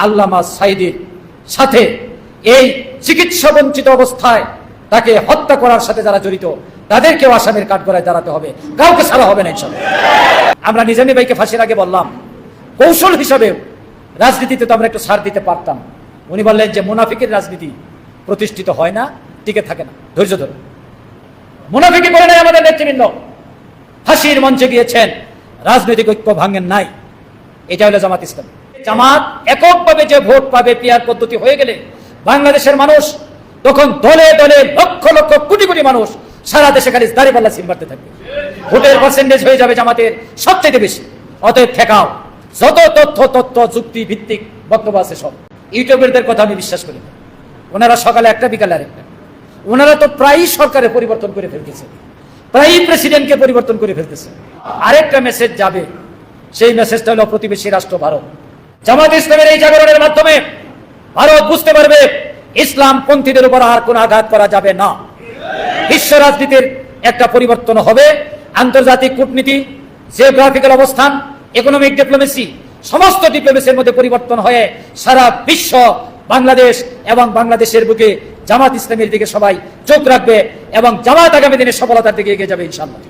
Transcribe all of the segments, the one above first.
আল্লামা সাঈদীর সাথে এই চিকিৎসা বঞ্চিত অবস্থায় তাকে হত্যা করার সাথে যারা জড়িত তাদেরকেও আসামির কাঠগড়ায় দাঁড়াতে হবে, কাউকে ছাড়া হবে না ইনশাআল্লাহ। আমরা নিজামী ভাইকে ফাঁসির আগে বললাম কৌশল হিসাবে রাজনীতিতে তো আমরা একটু ছাড় দিতে পারতাম। উনি বললেন যে মুনাফিকের রাজনীতি প্রতিষ্ঠিত হয় না, টিকে থাকে না, ধৈর্য ধরুন। মুনাফিকি করে নাই আমাদের নেতৃবৃন্দ, ফাঁসির মঞ্চে গিয়েছেন, রাজনৈতিক ঐক্য ভাঙেন নাই। এটা হলো জামাত ইসলাম। জামাত এককভাবে যে ভোট পাবে পিআর পদ্ধতি হয়ে গেলে বাংলাদেশের মানুষ তখন দলে দলে লক্ষ লক্ষ কোটি কোটি মানুষ সারা দেশে খালি দাঁড়িপাল্লা সিল মারতে থাকবে, ভোটের পার্সেন্টেজ হয়ে যাবে জামাতের সবচেয়ে বেশি। অতএব ঠেকাও, যত তথ্য যুক্তি ভিত্তিক বক্তব্য আছে সব। ইউটিউবারদের কথা আমি বিশ্বাস করি না, ওনারা সকালে একটা বিকালে আরেকটা। ওনারা তো প্রায়ই সরকারের পরিবর্তন করে ফেলতেছে, প্রায়ই প্রেসিডেন্টকে পরিবর্তন করে ফেলতেছে। আরেকটা মেসেজ যাবে, সেই মেসেজটা হলো প্রতিবেশী রাষ্ট্র ভারত। জামাত ইসলামের এই জাগরণের মাধ্যমে ভারত বুঝতে পারবে ইসলাম পন্থীদের উপর আর কোন আঘাত করা যাবে না। বিশ্ব রাজনীতির একটা পরিবর্তন হবে, আন্তর্জাতিক কূটনীতি, জিওগ্রাফিক্যাল অবস্থান, ইকোনমিক ডিপ্লোমেসি, সমস্ত ডিপ্লোমেসির মধ্যে পরিবর্তন হয়ে সারা বিশ্ব বাংলাদেশ এবং বাংলাদেশের বুকে জামাত ইসলামের দিকে সবাই চোখ রাখবে এবং জামাত আগামী দিনে সফলতার দিকে এগিয়ে যাবে ইনশাআল্লাহ।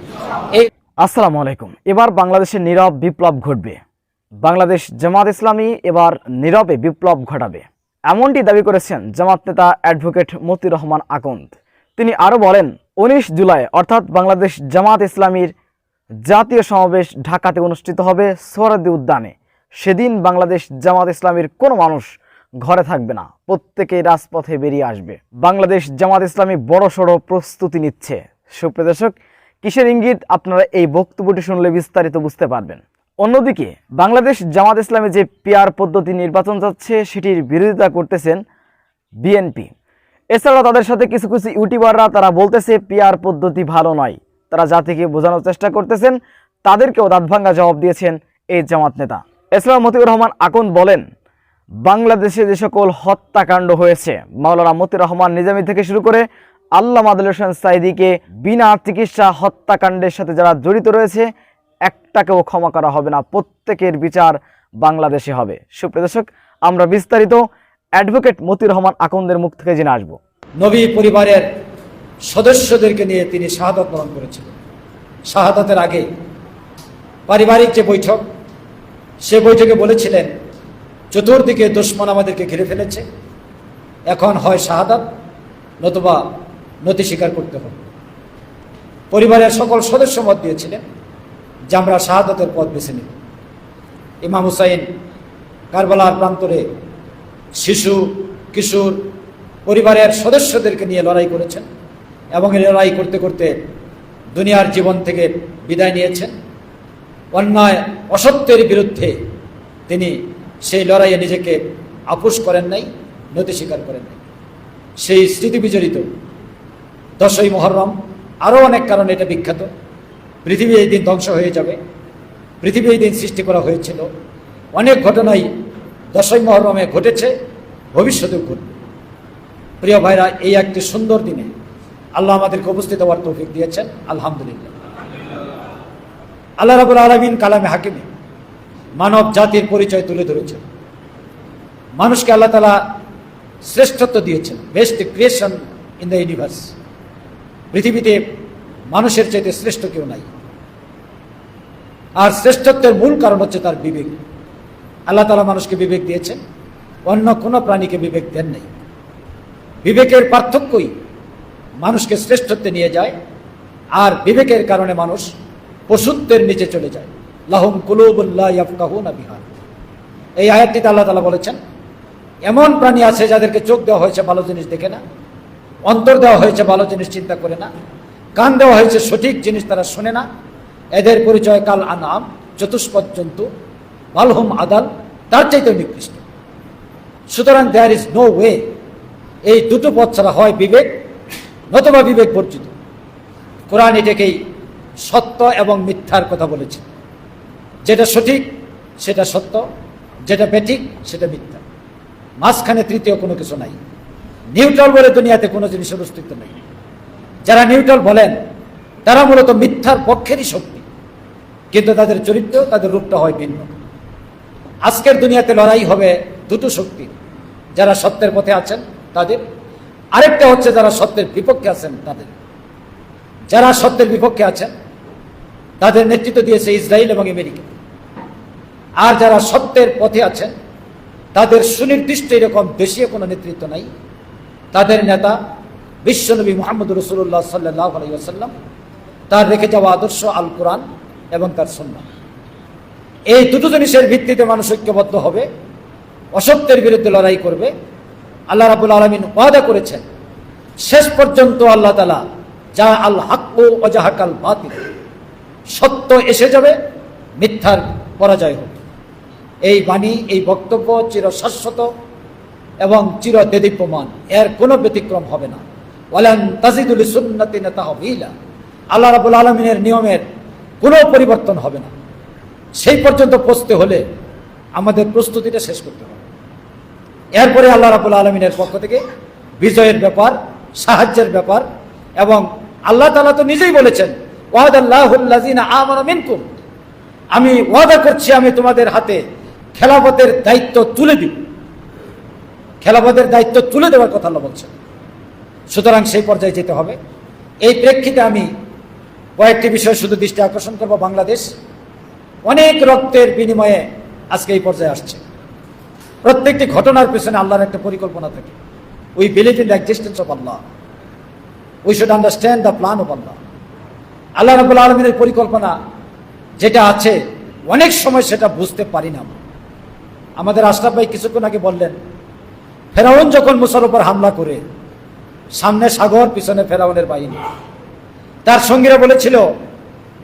আসসালামু আলাইকুম। এবার বাংলাদেশে নীরব বিপ্লব ঘটবে, বাংলাদেশ জামাত ইসলামী এবার নীরবে বিপ্লব ঘটাবে, এমনটি দাবি করেছেন জামাত নেতা অ্যাডভোকেট মতিউর রহমান আকন্দ। তিনি আরও বলেন, 19 জুলাই অর্থাৎ বাংলাদেশ জামাত ইসলামীর জাতীয় সমাবেশ ঢাকাতে অনুষ্ঠিত হবে সোহরাওয়ার্দী উদ্যানে। সেদিন বাংলাদেশ জামাত ইসলামীর কোনো মানুষ ঘরে থাকবে না, প্রত্যেকেই রাজপথে বেরিয়ে আসবে। বাংলাদেশ জামাত ইসলামী বড়সড় প্রস্তুতি নিচ্ছে। সুপ্রিয় দর্শক, কিসের ইঙ্গিত আপনারা এই বক্তব্যটি শুনলে বিস্তারিত বুঝতে পারবেন। অন্যদিকে বাংলাদেশ জামাত ইসলামী যে পিআর পদ্ধতি নির্বাচন যাচ্ছে সেটির বিরোধিতা করতেছেন বিএনপি। এছাড়া তাদের সাথে কিছু কিছু ইউটিউবাররা তারা বলতেছে পিআর পদ্ধতি ভালো নয়, তারা জাতিকে বোঝানোর চেষ্টা করতেছেন, তাদেরকেও দাঁতভাঙ্গা জবাব দিয়েছেন এই জামাত নেতা। এছাড়া মতিউর রহমান আকন্দ বলেন, বাংলাদেশে যে সকল হত্যাকাণ্ড হয়েছে, মাওলানা মতিউর রহমান নিজামী থেকে শুরু করে আল্লামা আদিল হোসেন সাঈদীকে বিনা চিকিৎসা হত্যাকাণ্ডের সাথে যারা জড়িত রয়েছে একটাকেও ক্ষমা করা হবে না, প্রত্যেকের বিচার বাংলাদেশে হবে। সুপ্রিয় দর্শক, আমরা বিস্তারিত অ্যাডভোকেট মতিউর রহমান আকন্দের মুখ থেকে জেনে আসবো। নবী পরিবারের সদস্যদেরকে নিয়ে তিনি শাহাদাত বরণ করেছিলেন। শাহাদাতের আগে পারিবারিক যে বৈঠক, সে বৈঠকে বলেছিলেন চতুর্দিকে দুশমন আমাদেরকে ঘিরে ফেলেছে, এখন হয় শাহাদাত নতুবা নতি স্বীকার করতে হবে। পরিবারের সকল সদস্য মত দিয়েছিলেন যে আমরা শাহাদাতের পথ বেছে নেব। ইমাম হুসাইন কারবালার প্রান্তরে শিশু কিশোর পরিবারের সদস্যদেরকে নিয়ে লড়াই করেছেন এবং এই লড়াই করতে করতে দুনিয়ার জীবন থেকে বিদায় নিয়েছেন। অন্যায় অসত্যের বিরুদ্ধে তিনি সেই লড়াইয়ে নিজেকে আপোষ করেন নাই, নতি স্বীকার করেন নাই। সেই স্মৃতি বিজড়িত 10ই মুহররম, আরও অনেক কারণে এটা বিখ্যাত। পৃথিবী এই দিন ধ্বংস হয়ে যাবে, পৃথিবী এই দিন সৃষ্টি করা হয়েছিল, অনেক ঘটনাই 10ই মুহররমে ঘটেছে, ভবিষ্যতেও ঘটবে। প্রিয় ভাইরা, এই একটি সুন্দর দিনে আল্লাহ আমাদেরকে উপস্থিত হওয়ার তৌফিক দিয়েছেন, আলহামদুলিল্লাহ। আল্লাহ রাব্বুল আলামিন কালামে হাকিমে মানব জাতির পরিচয় তুলে ধরেছেন। মানুষকে আল্লাহ তাআলা শ্রেষ্ঠত্ব দিয়েছেন, best creation in the universe. পৃথিবীতে মানুষের চাইতে শ্রেষ্ঠ কেউ নাই। আর শ্রেষ্ঠত্বের মূল কারণ হচ্ছে তার বিবেক। আল্লাহ তাআলা মানুষকে বিবেক দিয়েছেন, অন্য কোনো প্রাণীকে বিবেক দেন নাই। বিবেকের পার্থক্যই মানুষকে শ্রেষ্ঠত্বে নিয়ে যায়, আর বিবেকের কারণে মানুষ পশুত্বের নিচে চলে যায়। লাহুম কুলুবুন লা ইয়াফকাহুনা বিহা, এই আয়াতটিতে আল্লাহ তাআলা বলেছেন এমন প্রাণী আছে যাদেরকে চোখ দেওয়া হয়েছে ভালো জিনিস দেখে না, অন্তর দেওয়া হয়েছে ভালো জিনিস চিন্তা করে না, কান দেওয়া হয়েছে সঠিক জিনিস তারা শোনে না। এদের পরিচয় কাল আনাম, চতুষ্পদ জন্তু, বালহুম আদাল, তার চাইতে নিকৃষ্ট। সুতরাং দেয়ার ইজ নো ওয়ে, এই দুটো পথ ছাড়া হয় বিবেক নতুবা বিবেক বর্জিত। কোরআন এটাকেই সত্য এবং মিথ্যার কথা বলেছে। যেটা সঠিক সেটা সত্য, যেটা বেঠিক সেটা মিথ্যা, মাঝখানে তৃতীয় কোনো কিছু নাই। নিউট্রাল বলে দুনিয়াতে কোনো জিনিসের অস্তিত্ব নেই। যারা নিউট্রাল বলেন তারা মূলত মিথ্যার পক্ষেরই শক্তি, কিন্তু তাদের চরিত্র, তাদের রূপটা হয় ভিন্ন। আজকের দুনিয়াতে লড়াই হবে দুটো শক্তি, যারা সত্যের পথে আছেন তাদের, আরেকটা হচ্ছে যারা সত্যের বিপক্ষে আছেন তাদের। যারা সত্যের বিপক্ষে আছেন তাদের নেতৃত্ব দিয়েছে ইসরায়েল এবং আমেরিকা। আর যারা সত্যের পথে আছেন তাদের সুনির্দিষ্ট এরকম দেশীয় কোনো নেতৃত্ব নাই। তাদের নেতা বিশ্বনবী মুহাম্মদ রাসূলুল্লাহ সাল্লাল্লাহু আলাইহি ওয়াসাল্লাম, তার রেখে যাওয়া আদর্শ আল কোরআন এবং তার সুন্নাহ। এই দুটো জিনিসের ভিত্তিতে মানুষ ঐক্যবদ্ধ হবে, অসত্যের বিরুদ্ধে লড়াই করবে। আল্লাহ রাব্বুল আলামিন ওয়াদা করেছেন শেষ পর্যন্ত আল্লাহ তাআলা যা আল হাক্কু ওয়া জাহাকাল বাতিল, সত্য এসে যাবে, মিথ্যার পরাজয় হবে। এই বাণী, এই বক্তব্য চিরশাশ্বত এবং চিরদেদীপ্যমান, এর কোনো ব্যতিক্রম হবে না। ওয়ালান তাজিদু লিসুন্নাতিনা তাহবিলা, আল্লাহ রাব্বুল আলামিনের নিয়মের কোনো পরিবর্তন হবে না। সেই পর্যন্ত পৌঁছতে হলে আমাদের প্রস্তুতিটা শেষ করতে হবে। এরপরে আল্লাহ রাব্বুল আলামিনের পক্ষ থেকে বিজয়ের ব্যাপার, সাহায্যের ব্যাপার। এবং আল্লাহ তাআলা তো নিজেই বলেছেন, ওয়াদাল্লাহুল্লাযিনা আমানু মিনকুম, আমি ওয়াদা করছি আমি তোমাদের হাতে খেলাফতের দায়িত্ব তুলে দিব। খেলাফতের দায়িত্ব তুলে দেওয়ার কথা আল্লাহ বলছেন। সুতরাং সেই পর্যায়ে যেতে হবে। এই প্রেক্ষিতে আমি কয়েকটি বিষয় শুধু দৃষ্টি আকর্ষণ করব। বাংলাদেশ অনেক রক্তের বিনিময়ে আজকে এই পর্যায়ে আসছে। প্রত্যেকটি ঘটনার পেছনে আল্লাহর একটা পরিকল্পনা থাকে। We believe in the existence of Allah, we should understand the plan of Allah. Allah রাব্বুল আলামিনের পরিকল্পনা যেটা আছে অনেক সময় সেটা বুঝতে পারি না। আমাদের আশরাফ ভাই কিছুক্ষণ আগে বললেন, ফেরাউন যখন মুসার উপর হামলা করে, সামনে সাগর, পিছনে ফেরাউনের বাহিনী, তার সঙ্গীরা বলেছিল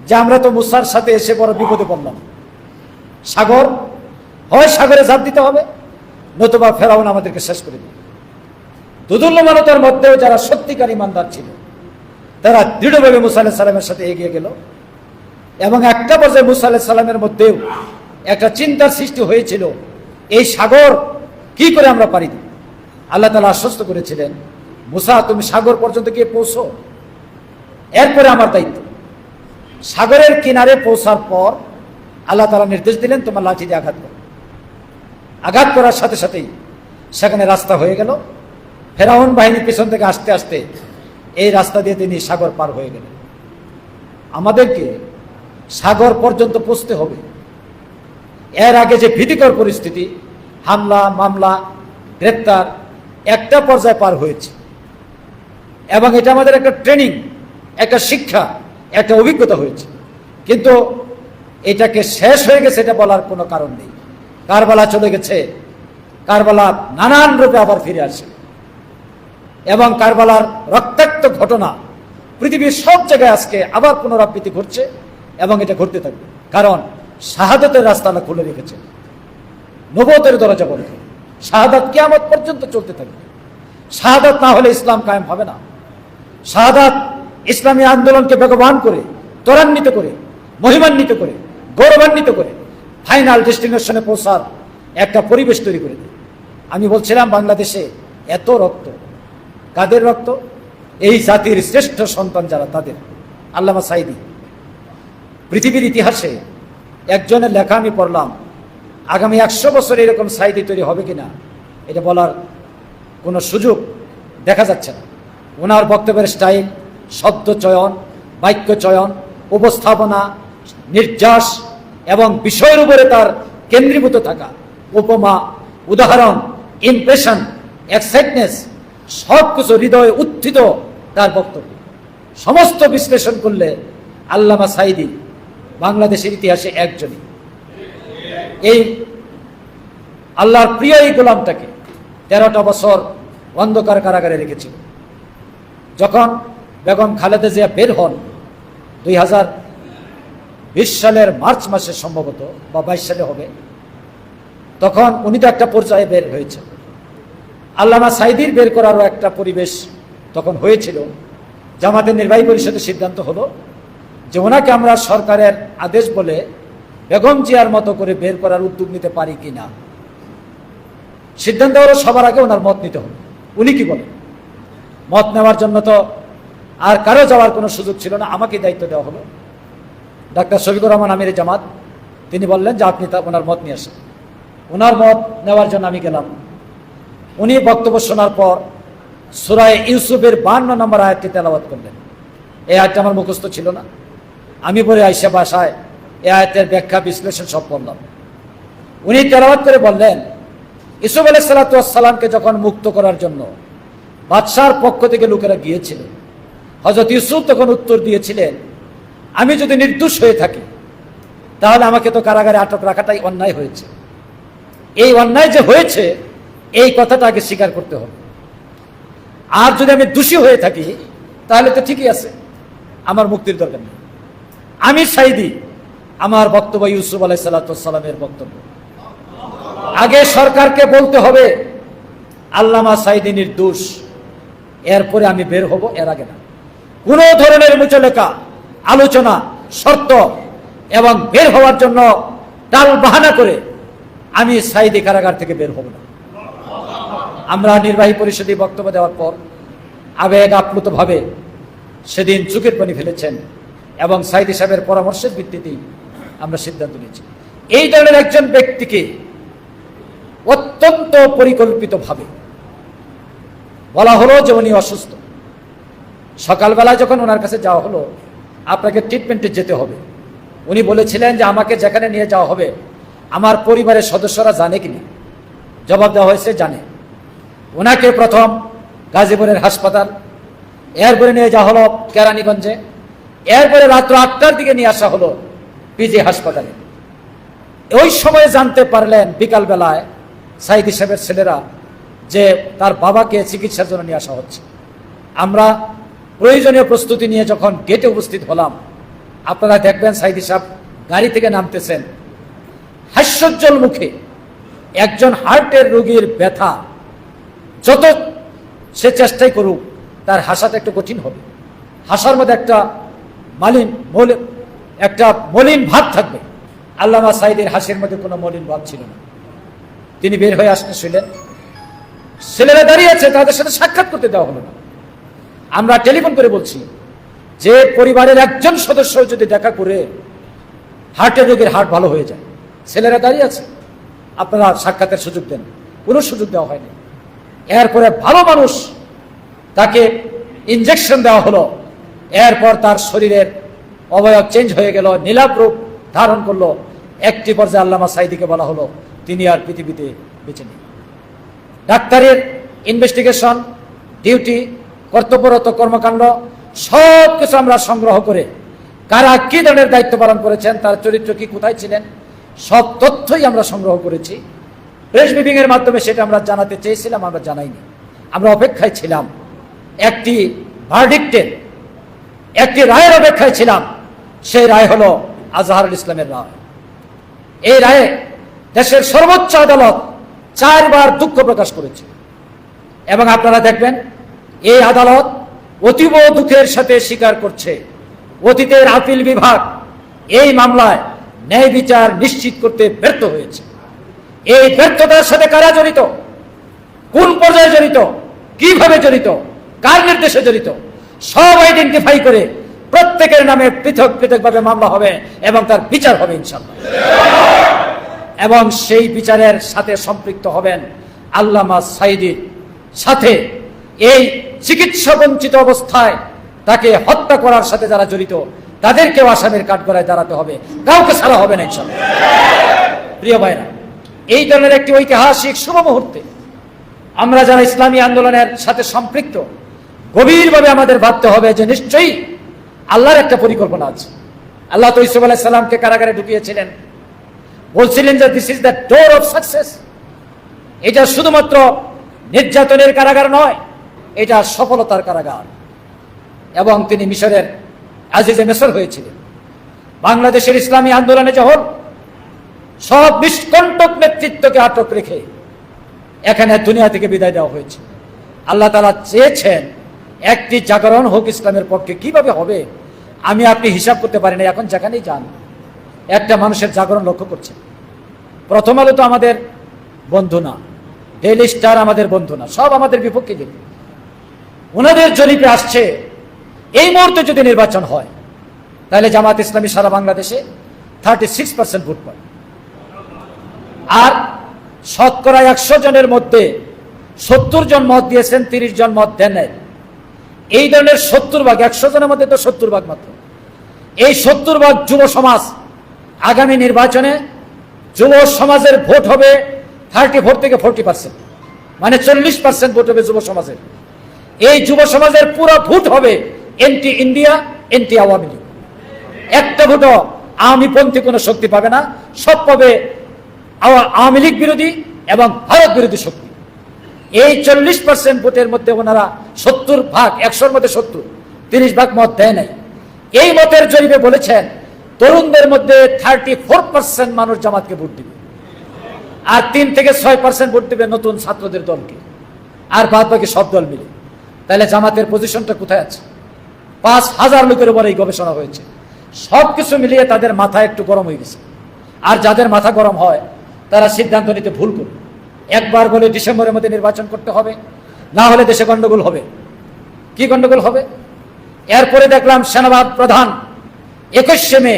যে আমরা তো মুসার সাথে এসে বড় বিপদে পড়লাম। সাগর, হয় সাগরে ঝাঁপ দিতে হবে, নতুবা ফেরাউন আমাদেরকে শেষ করে দিবে। দুদুল্যমানতার মধ্যেও যারা সত্যিকার ইমানদার ছিল তারা দৃঢ়ভাবে মুসা আলাইহিস সালামের সাথে এগিয়ে গেল। এবং একটা পর্যায়ে মুসা আলাইহিস সালামের মধ্যেও একটা চিন্তার সৃষ্টি হয়েছিল, এই সাগর কি করে আমরা পারি দিই। আল্লাহ তাআলা আশ্বস্ত করেছিলেন, মুসা তুমি সাগর পর্যন্ত গিয়ে পৌঁছো, এরপরে আমার দায়িত্ব। সাগরের কিনারে পৌঁছার পর আল্লাহ তাআলা নির্দেশ দিলেন, তোমার লাঠি দিয়ে আঘাত করো। আঘাত করার সাথে সাথেই সেখানে রাস্তা হয়ে গেল। ফেরাউন বাহিনীর পিছন থেকে আসতে আসতে এই রাস্তা দিয়ে তিনি সাগর পার হয়ে গেলেন। আমাদেরকে সাগর পর্যন্ত পৌঁছতে হবে। এর আগে যে ভীতিকর পরিস্থিতি, হামলা, মামলা, গ্রেপ্তার, একটা পর্যায়ে পার হয়েছে। এবং এটা আমাদের একটা ট্রেনিং, একটা শিক্ষা, একটা অভিজ্ঞতা হয়েছে। কিন্তু এটাকে শেষ হয়ে গেছে এটা বলার কোনো কারণ নেই। কারবালা চলে গেছে, কারবালা নানান রূপে আবার ফিরে আসে। এবং কারবালার রক্তাক্ত ঘটনা পৃথিবীর সব জায়গায় আজকে আবার পুনরাবৃত্তি ঘটছে এবং এটা ঘটতে থাকবে। কারণ শাহাদাতের রাস্তা আল্লাহ খুলে রেখেছে, নবুয়তের দরজা বন্ধ। শাহাদাত কিয়ামত পর্যন্ত চলতে থাকবে। শাহাদাত না হলে ইসলাম কায়েম হবে না। শাহাদাত ইসলামী আন্দোলনকে বেগবান করে, ত্বরান্বিত করে, মহিমান্বিত করে, গৌরবান্বিত করে ফাইনাল ডেস্টিনেশনে পৌঁছার একটা পরিবেশ তৈরি করে দেয়। আমি বলছিলাম বাংলাদেশে এত রক্ত, কাদের রক্ত? এই জাতির শ্রেষ্ঠ সন্তান যারা, তাদের। আল্লামা সাঈদী, পৃথিবীর ইতিহাসে একজনের লেখা আমি পড়লাম, আগামী 100 বছর এরকম সাঈদী তৈরি হবে কিনা এটা বলার কোনো সুযোগ দেখা যাচ্ছে না। ওনার বক্তব্যের স্টাইল, শব্দ চয়ন, বাক্য চয়ন, উপস্থাপনা, নির্যাস এবং বিষয়ের উপরে তার কেন্দ্রীভূত থাকা, উপমা, উদাহরণ, ইমপ্রেশন, এক্সাইটনেস, সব কিছু হৃদয়ে উত্থিত তার বক্তব্য। সমস্ত বিশ্লেষণ করলে আল্লামা সাঈদী বাংলাদেশের ইতিহাসে একজনই। এই আল্লাহর প্রিয় এই গোলামটাকে 13টা বছর অন্ধকার কারাগারে রেখেছিল। যখন বেগম খালেদা জিয়া বের হন 2020 সালের মার্চ মাসে সম্ভবত, বা 22 সালে হবে, তখন উনি তো একটা পর্যায়ে বের হয়েছেন। আল্লামা সাঈদীর বের করারও একটা পরিবেশ তখন হয়েছিল। জামাতের নির্বাহী পরিষদের সিদ্ধান্ত হলো যে ওনাকে আমরা সরকারের আদেশ বলে বেগম জিয়ার মতো করে বের করার উদ্যোগ নিতে পারি কিনা। সিদ্ধান্ত হলো সবার আগে ওনার মত নিতে হবে। উনি কি বলেন? মত নেওয়ার জন্য তো আর কারো যাওয়ার কোনো সুযোগ ছিল না, আমাকে দায়িত্ব দেওয়া হলো। ডাক্তার শফিকুর রহমান আমির জামাত তিনি বললেন যে আপনি ওনার মত নিয়ে আসেন। ওনার মত নেওয়ার জন্য আমি গেলাম। উনি বক্তব্য শোনার পর সূরা ইউসুফের 52 নম্বর আয়াতটি তেলাওয়াত করলেন। এই আয়াতটা আমার মুখস্থ ছিল না, আমি পরে আইসা বাসায় এই আয়াতের ব্যাখ্যা বিশ্লেষণ সব করলাম। উনি তেলাওয়াত করে বললেন, ইউসুফ আলাইহিস সালাতু ওয়াস সালামকে যখন মুক্ত করার জন্য বাদশার পক্ষ থেকে লোকেরা গিয়েছিলেন, হযরত ইউসুফ তখন উত্তর দিয়েছিলেন, আমি যদি নির্দোষ হয়ে থাকি তাহলে আমাকে তো কারাগারে আটক রাখাটাই অন্যায় হয়েছে। এই অন্যায় যে হয়েছে এই কথাটা আগে স্বীকার করতে হবে। আর যদি আমি দোষী হয়ে থাকি তাহলে তো ঠিকই আছে, আমার মুক্তির দরকার নেই। আমি সাইদি, আমার বক্তব্য ইউসুফ আলাইহিস সালাতু ওয়াস সালামের বক্তব্য। আগে সরকারকে বলতে হবে আল্লামা সাইদি নির্দোষ, এরপরে আমি বের হব, এর আগে না। কোন ধরনের মুচলেকা, আলোচনা, শর্ত এবং বের হওয়ার জন্য টাল বাহানা করে আমি সাইদি কারাগার থেকে বের হব না। আমরা নির্বাহী পরিষদে বক্তব্য দেওয়ার পর আবেগ আপ্লুত ভাবে সেদিন চোখের পানি ফেলেছেন এবং সাইদি সাহেবের পরামর্শের ভিত্তিতেই আমরা সিদ্ধান্ত নিয়েছি। এই ধরনের একজন ব্যক্তিকে অত্যন্ত পরিকল্পিতভাবে বলা হলো যে উনি অসুস্থ। সকালবেলা যখন ওনার কাছে যাওয়া হলো, আপনাকে ট্রিটমেন্টে যেতে হবে, উনি বলেছিলেন যে আমাকে যেখানে নিয়ে যাওয়া হবে আমার পরিবারের সদস্যরা জানে কিনা। জবাব দেওয়া হয়েছে জানে। ওনাকে প্রথম গাজীপুরের হাসপাতাল, এরপরে নিয়ে যাওয়া হলো কেরানীগঞ্জে, এরপরে রাত্র 8টার দিকে নিয়ে আসা হলো পিজি হাসপাতালে। ওই সময় জানতে পারলেন বিকালবেলায় সাইদি সাহেবের ছেলেরা যে তার বাবাকে চিকিৎসার জন্য নিয়ে আসা হচ্ছে। আমরা প্রয়োজনীয় প্রস্তুতি নিয়ে যখন গেটে উপস্থিত হলাম, আপনারা দেখবেন সাইদি সাহেব গাড়ি থেকে নামতেছেন, হাস্যোজ্জ্বল মুখে। একজন হার্টের রোগীর ব্যথা যত সে চেষ্টাই করুক তার হাসাটা একটু কঠিন হবে, হাসার মধ্যে একটা মলিন ভাব থাকবে। আল্লামা সাইদের হাসির মধ্যে কোনো মলিন ভাব ছিল না। তিনি বের হয়ে আসতেছিলেন, ছেলেরা দাঁড়িয়ে আছে, তাদের সাথে সাক্ষাৎ করতে দেওয়া হলো না। আমরা টেলিফোন করে বলছি যে পরিবারের একজন সদস্য যদি দেখা করে হার্টের রোগীর হার্ট ভালো হয়ে যায়, ছেলেরা দাঁড়িয়ে আছে, আপনারা সাক্ষাতের সুযোগ দেন, কোনো সুযোগ দেওয়া হয়নি। এরপরে ভালো মানুষ, তাকে ইনজেকশন দেওয়া হলো, এরপর তার শরীরের অবয়ব চেঞ্জ হয়ে গেল, নীলাভ রূপ ধারণ করলো। একটি পর্যায়ে আল্লামা সাইদিকে বলা হলো তিনি আর পৃথিবীতে বেঁচে নেই। ডাক্তারের ইনভেস্টিগেশন, ডিউটি, কর্তব্যরত কর্মকাণ্ড সব কিছু আমরা সংগ্রহ করে কারা কি ধরনের দায়িত্ব পালন করেছেন, তার চরিত্র কি, কোথায় ছিলেন, সব তথ্যই আমরা সংগ্রহ করেছি। প্রেস ব্রিফিং এর মাধ্যমে সেটা আমরা জানাতে চেয়েছিলাম, আমরা জানাইনি। আমরা অপেক্ষায় ছিলাম একটি ভার্ডিক্টের, একটি রায়ের অপেক্ষায় ছিলাম। সেই রায় হলো আজহারুল ইসলামের রায়। এই রায়ে দেশের সর্বোচ্চ আদালত 4 বার দুঃখ প্রকাশ করেছে এবং আপনারা দেখবেন এই আদালত অতীব দুঃখের সাথে স্বীকার করছে অতীতের আপিল বিভাগ এই মামলায় ন্যায় বিচার নিশ্চিত করতে ব্যর্থ হয়েছে। এই ব্যর্থতার সাথে কারা জড়িত, কোন পর্যায়ে জড়িত, কিভাবে জড়িত, কার নির্দেশে জড়িত, সব আইডেন্টিফাই করে প্রত্যেকের নামে পৃথক পৃথকভাবে মামলা হবে এবং তার বিচার হবে ইনশাআল্লাহ। এবং সেই বিচারের সাথে সম্পৃক্ত হবেন আল্লামা সাইদির সাথে এই চিকিৎসা বঞ্চিত অবস্থায় তাকে হত্যা করার সাথে যারা জড়িত তাদেরকেও আসামির কাঠগড়ায় দাঁড়াতে হবে, কাউকে ছাড়া হবে না ইনশাআল্লাহ। প্রিয় ভাইরা, এই ধরনের একটি ঐতিহাসিক শুভ মুহূর্তে আমরা যারা ইসলামী আন্দোলনের সাথে সম্পৃক্ত, গভীরভাবে আমাদের ভাবতে হবে যে নিশ্চয়ই আল্লাহর একটা পরিকল্পনা আছে। আল্লাহ তো ইউসুফ আলাইহিস সালামকে কারাগারে ঢুকিয়েছিলেন, বলছিলেন যে this is the door of success. এটা শুধুমাত্র নির্যাতনের কারাগার নয়, এটা সফলতার কারাগার। এবং তিনি মিশরের আজিজে মিশর হয়েছিলেন। বাংলাদেশের ইসলামী আন্দোলনে যখন সব নিষ্কণ্টক নেতৃত্বকে আটক রেখে এখানে দুনিয়া থেকে বিদায় দেওয়া হয়েছে, আল্লাহ তাআলা চেয়েছেন একটি জাগরণ হোক ইসলামের পক্ষে। কিভাবে হবে আমি আপনি হিসাব করতে পারি না। এখন যেখানেই যান একটা মানুষের জাগরণ লক্ষ্য করছে। প্রথম আলো তো আমাদের বন্ধু না, ডেইলি স্টার আমাদের বন্ধু না, সব আমাদের বিপক্ষে যেতে। ওনাদের জরিপে আসছে এই মুহূর্তে যদি নির্বাচন হয় তাহলে জামাত ইসলামী সারা বাংলাদেশে 36% ভোট পায়। আর শতকরা 100 জনের মধ্যে 70 জন মত দিয়েছেন, 30 জন মত দেন নাই। এই ধরনের 70 ভাগ, 100 জনের মধ্যে তো 70 ভাগ মাত্র। এই 70 ভাগ যুব সমাজ আগামী নির্বাচনে যুব সমাজের ভোট হবে 34 থেকে 40%, মানে 40% ভোট হবে যুব সমাজের। এই যুব সমাজের পুরো ভোট হবে anti India, anti Awami League. একটা ভোটও আওয়ামীপন্থী কোনো শক্তি পাবে না, সব পাবে আওয়ামী লীগ বিরোধী এবং ভারত বিরোধী শক্তি। এই 40% ভোটের মধ্যে ওনারা 70 ভাগ, 100-র মধ্যে 70, 30 ভাগ মত দেয় নাই। এই মতের জরিপে বলেছেন তরুণদের মধ্যে 34% মানুষ জামাতকে ভোট দিবে, আর 3 থেকে 6% ভোট দিবে নতুন ছাত্রদের দলকে, আর বাদ বাকি সব দল মিলে। তাহলে জামাতের পজিশনটা কোথায় আছে? 5000 লোকের উপরে এই গবেষণা হয়েছে। সবকিছু মিলিয়ে তাদের মাথা একটু গরম হয়ে গেছে। আর যাদের মাথা গরম হয় তারা সিদ্ধান্ত নিতে ভুল করে। একবার বলে ডিসেম্বরের মধ্যে নির্বাচন করতে হবে, না হলে দেশে গন্ডগোল হবে। কি গন্ডগোল হবে? এরপরে দেখলাম সেনাবাহিনী প্রধান 21শে মে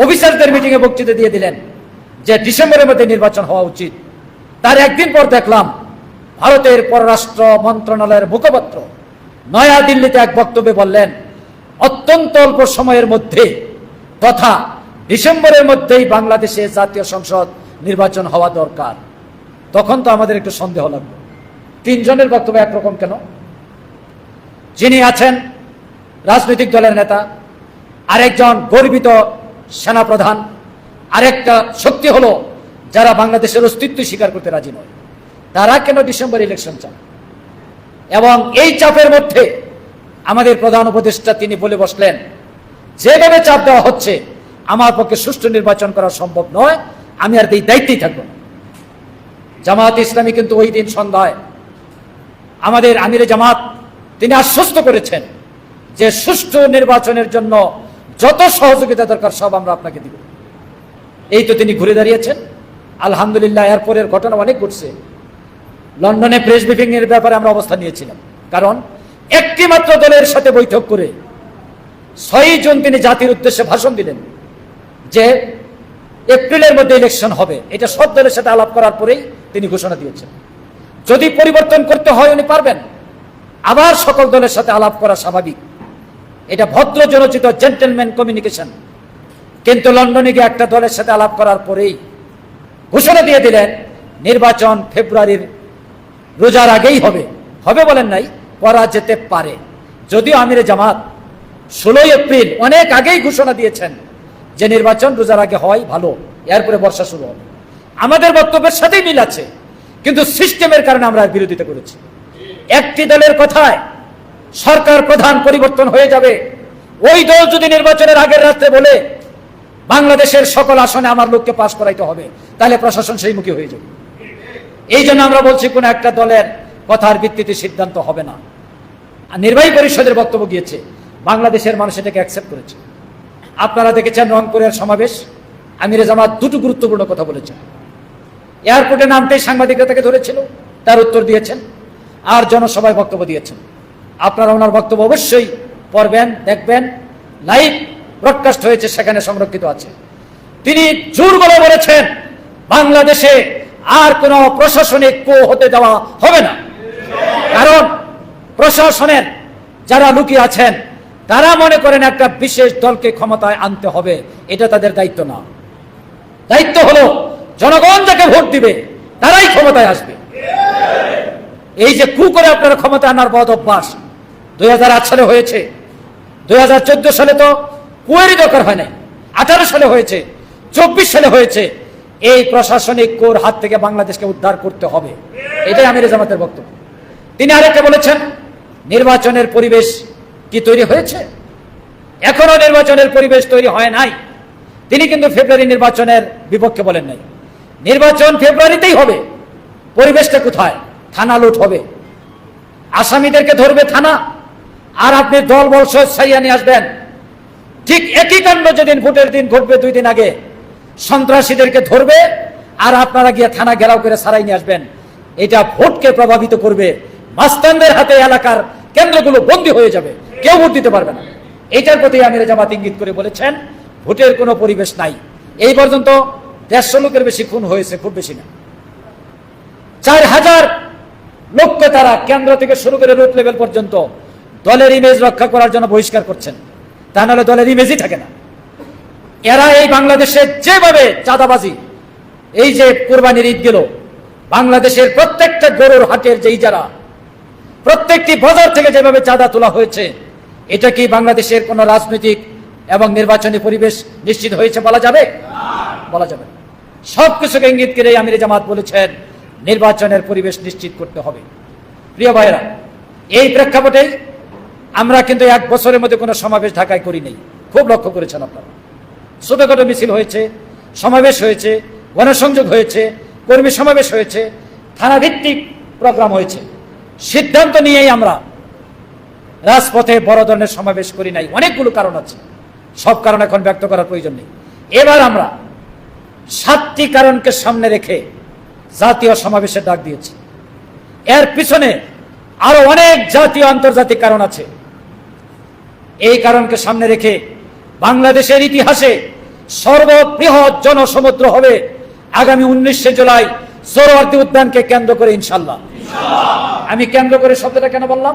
অফিসারদের মিটিংয়ে বক্তৃতা দিয়ে দিলেন যে ডিসেম্বরের মধ্যে নির্বাচন হওয়া উচিত। তার একদিন পর দেখলাম ভারতের পররাষ্ট্র মন্ত্রণালয়ের মুখপাত্র নয়া দিল্লিতে এক বক্তব্যে বললেন অত্যন্ত অল্প সময়ের মধ্যে তথা ডিসেম্বরের মধ্যেই বাংলাদেশে জাতীয় সংসদ নির্বাচন হওয়া দরকার। তখন তো আমাদের একটু সন্দেহ লাগলো, 3 জনের বক্তব্য একরকম কেন? যিনি আছেন রাজনৈতিক দলের নেতা, আরেকজন গর্বিত সেনাপ্রধান, আরেকটা শক্তি হলো যারা বাংলাদেশের অস্তিত্ব স্বীকার করতে রাজি নয়, তারা কেন ডিসেম্বর ইলেকশন চান? এবং এই চাপের মধ্যে আমাদের প্রধান উপদেষ্টা তিনি বলে বসলেন যেভাবে চাপ দেওয়া হচ্ছে আমার পক্ষে সুষ্ঠু নির্বাচন করা সম্ভব নয়, আমি আর এই দায়িত্বেই থাকবো। জামাত ইসলামী কিন্তু ওই দিন সন্ধ্যায় আমাদের আমিরে জামাত তিনি আশ্বস্ত করেছেন যে সুষ্ঠু নির্বাচনের জন্য যত সহযোগিতা দরকার সব আমরা আপনাকে দিব। এই তো তিনি ঘুরে দাঁড়িয়েছেন। আলহামদুলিল্লাহ, এরপরের ঘটনা অনেক ঘটছে। লন্ডনে প্রেস ব্রিফিং এর ব্যাপারে আমরা অবস্থান নিয়েছিলাম, কারণ একটি মাত্র দলের সাথে বৈঠক করে 6 জুন তিনি জাতির উদ্দেশ্যে ভাষণ দিলেন যে এপ্রিলের মধ্যে ইলেকশন হবে। এটা সব দলের সাথে আলাপ করার পরেই তিনি ঘোষণা দিয়েছেন। যদি পরিবর্তন করতে হয় উনি পারবেন, আবার সকল দলের সাথে আলাপ করা স্বাভাবিক, এটা ভদ্র জনচিত জেন্টলম্যান কমিউনিকেশন। কিন্তু লন্ডনে গিয়ে একটা দলের সাথে আলাপ করার পরেই ঘোষণা দিয়ে দিলেন নির্বাচন ফেব্রুয়ারির রোজার আগেই হবে। হবে বলেন নাই, করা যেতে পারে। যদিও আমিরে জামাত 16 এপ্রিল অনেক আগেই ঘোষণা দিয়েছেন যে নির্বাচন রোজার আগে হয় ভালো, এরপরে বর্ষা শুরু হবে। আমাদের বক্তব্যের সাথেই মিল আছে, কিন্তু সিস্টেমের কারণে আমরা বিরোধিতা করেছি। একটি দলের কথায় সরকার প্রধান পরিবর্তন হয়ে যাবে, ওই দল যদি নির্বাচনের আগের রাত্রে বলে বাংলাদেশের সকল আসনে আমার লোককে পাস করাইতে হবে, তাহলে প্রশাসন সেই মুখী হয়ে যাবে। এই জন্য আমরা বলছি কোন একটা দলের কথার ভিত্তিতে সিদ্ধান্ত হবে না। নির্বাহী পরিষদের বক্তব্য গিয়েছে, বাংলাদেশের মানুষ এটাকে অ্যাকসেপ্ট করেছে। আপনারা দেখেছেন রংপুরের সমাবেশ, আমিরে জামাত 2টি গুরুত্বপূর্ণ কথা বলেছেন। এয়ারপোর্টে নামতেই সাংবাদিকরা তাকে ধরেছিল, তার উত্তর দিয়েছেন, আর জনসভায় বক্তব্য দিয়েছেন। আপনারা ওনার বক্তব্য অবশ্যই পড়বেন, দেখবেন, লাইভ ব্রডকাস্ট হয়েছে, সেখানে সংরক্ষিত আছে। তিনি জোর গলায় বলেছেন বাংলাদেশে আর কোনো প্রশাসনিক কো হতে দেওয়া হবে না, কারণ প্রশাসনের যারা লুকিয়ে আছেন তারা মনে করেন একটা বিশেষ দলকে ক্ষমতায় আনতে হবে। এটা তাদের দায়িত্ব না। দায়িত্ব হলো জনগণ যাকে ভোট দিবে তারাই ক্ষমতায় আসবে। এই যে কু করে আপনারা ক্ষমতা আনার বদ অভ্যাস 2008 সালে হয়েছে, 2014 সালে তো কুয়েরই দরকার হয় নাই, 18 সালে হয়েছে, 24 সালে হয়েছে। এই প্রশাসনিক কোর হাত থেকে বাংলাদেশকে উদ্ধার করতে হবে, এটাই আমিরে জামাতের বক্তব্য। তিনি আরেকটা বলেছেন, নির্বাচনের পরিবেশ কি তৈরি হয়েছে? এখনো নির্বাচনের পরিবেশ তৈরি হয় নাই। তিনি কিন্তু ফেব্রুয়ারি নির্বাচনের বিপক্ষে বলেন নাই। নির্বাচন ফেব্রুয়ারিতেই হবে। পরিবেশটা কোথায়? থানা লুট হবে, আসামিদেরকে ধরবে থানা, আর আপনি দল বল সাইয়া নিয়ে আসবেন। ঠিক একই কাণ্ড যেদিন ভোটের দিন ঘটবে 2 দিন আগে, সন্ত্রাসীদেরকে ধরবে আর আপনারা গিয়ে থানা ঘেরাও করে সারাই নিয়ে আসবেন। এটা ভোটকে প্রভাবিত করবে। মাস্তানদের হাতে এলাকার কেন্দ্রগুলো বন্দী হয়ে যাবে, কেউ ভোট দিতে পারবে না। এইটার প্রতি আমিরে জামাত ইঙ্গিত করে বলেছেন ভোটের কোনো পরিবেশ নাই। এই পর্যন্ত 150 লোকের বেশি খুন হয়েছে, খুব বেশি না। 4,000 লোককে তারা কেন্দ্র থেকে শুরু করে রুট লেভেল পর্যন্ত দলের ইমেজ রক্ষা করার জন্য বহিষ্কার করছেন। তা নাহলে দলের ইমেজই থাকে না। এরা এই বাংলাদেশে যেভাবে চাঁদাবাজি, এই যে কুরবানির ঈদ গেল, বাংলাদেশের প্রত্যেকটা গরুর হাটের যে ইজারা, প্রত্যেকটি বাজার থেকে যেভাবে চাঁদা তোলা হয়েছে, এটা কি বাংলাদেশের কোন রাজনৈতিক এবং নির্বাচনী পরিবেশ নিশ্চিত হয়েছে বলা যাবে? বলা যাবে। সবকিছুকে ইঙ্গিত করে আমিরে জামাত বলেছেন নির্বাচনের পরিবেশ নিশ্চিত করতে হবে। প্রিয় ভাইরা, এই প্রেক্ষাপটে আমরা কিন্তু 1 বছরের মধ্যে কোনো সমাবেশ ঢাকায় করি নাই। খুব লক্ষ্য করেছেন আপনারা, ছোটখাটো মিছিল হয়েছে, সমাবেশ হয়েছে, গণসংযোগ হয়েছে, কর্মী সমাবেশ হয়েছে, থানা ভিত্তিক প্রোগ্রাম হয়েছে। সিদ্ধান্ত নিয়েই আমরা রাজপথে বড় ধরনের সমাবেশ করি নাই। অনেকগুলো কারণ আছে, সব কারণ এখন ব্যক্ত করার প্রয়োজন নেই। এবার আমরা 7টি কারণকে সামনে রেখে জাতীয় সমাবেশের ডাক দিয়েছি। এর পিছনে আরো অনেক জাতীয় আন্তর্জাতিক কারণ আছে। এই কারণকে সামনে রেখে বাংলাদেশের ইতিহাসে সর্ববৃহৎ জনসমুদ্র হবে আগামী 19শে জুলাই সোহরাওয়ার্দী উদ্যানকে কেন্দ্র করে, ইনশাআল্লাহ। আমি কেন্দ্র করে শব্দটা কেন বললাম?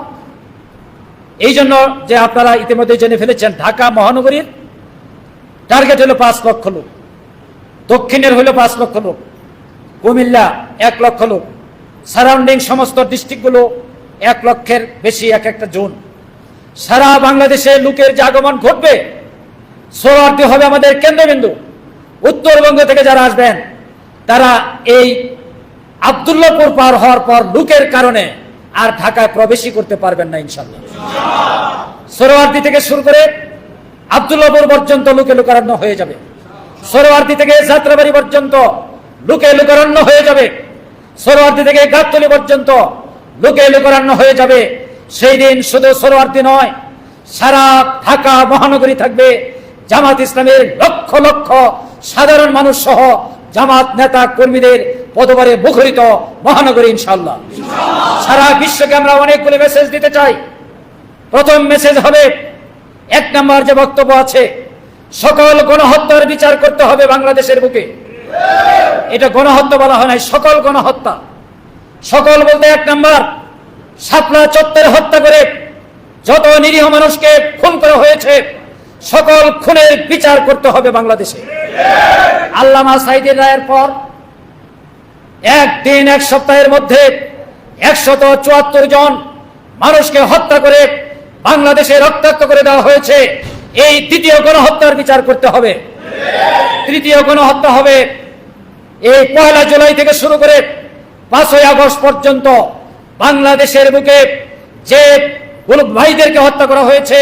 এই জন্য যে আপনারা ইতিমধ্যে জেনে ফেলেছেন, ঢাকা মহানগরীর টার্গেট হলো 5 লক্ষ লোক, দক্ষিণের হলো 5 লক্ষ লোক, কুমিল্লা 1 লক্ষ লোক, সারাউন্ডিং সমস্ত ডিস্ট্রিক্টগুলো 1 লক্ষের বেশি এক একটা জোন। সারা বাংলাদেশে লোকের যে আগমন ঘটবে, সোহরাওয়ার্দী হবে আমাদের কেন্দ্রবিন্দু। উত্তরবঙ্গ থেকে যারা আসবেন তারা এই আব্দুল্লাহপুর পার হওয়ার পর লোকের কারণে আর ঢাকায় প্রবেশই করতে পারবেন না, ইনশাআল্লাহ। সোহরাওয়ার্দী থেকে শুরু করে আব্দুল্লাহপুর পর্যন্ত লোকে লোকারণ্য হয়ে যাবে। সোহরাওয়ার্দী থেকে যাত্রাবাড়ি পর্যন্ত লোকে লোকারণ্য হয়ে যাবে। সোহরাওয়ার্দী থেকে গাবতলী পর্যন্ত লোকে লোকারণ্য হয়ে যাবে। সেই দিন শুধু সোহরাওয়ার্দী নয়, সারা ঢাকা মহানগরী থাকবে জামাত ইসলামের লক্ষ লক্ষ সাধারণ মানুষ সহ জামাত নেতা কর্মীদের পদবারে মুখরিত মহানগরী, ইনশাআল্লাহ। সারা বিশ্বকে আমরা অনেকগুলো মেসেজ দিতে চাই। প্রথম মেসেজ হবে, 1 নম্বর যে বক্তব্য আছে, সকল গণহত্যার বিচার করতে হবে বাংলাদেশের বুকে। এটা গণহত্যা বলা হয় নাই, সকল গণহত্যা। সকল বলতে 1 নম্বর, শাপলা চত্বরে হত্যা করে যত নিরীহ মানুষকে খুন করা হয়েছে, সকল খুনের বিচার করতে হবে বাংলাদেশে। আল্লামা সাঈদীর রায়ের পর 1 দিন 1 সপ্তাহের মধ্যে 174 জন মানুষকে হত্যা করে বাংলাদেশে রক্তাক্ত করে দেওয়া হয়েছে। এই দ্বিতীয় গণহত্যার বিচার করতে হবে। তৃতীয় গণহত্যা হবে এই 1 জুলাই থেকে শুরু করে 5ই আগস্ট পর্যন্ত বাংলাদেশের বুকে যে ভাইদেরকে হত্যা করা হয়েছে,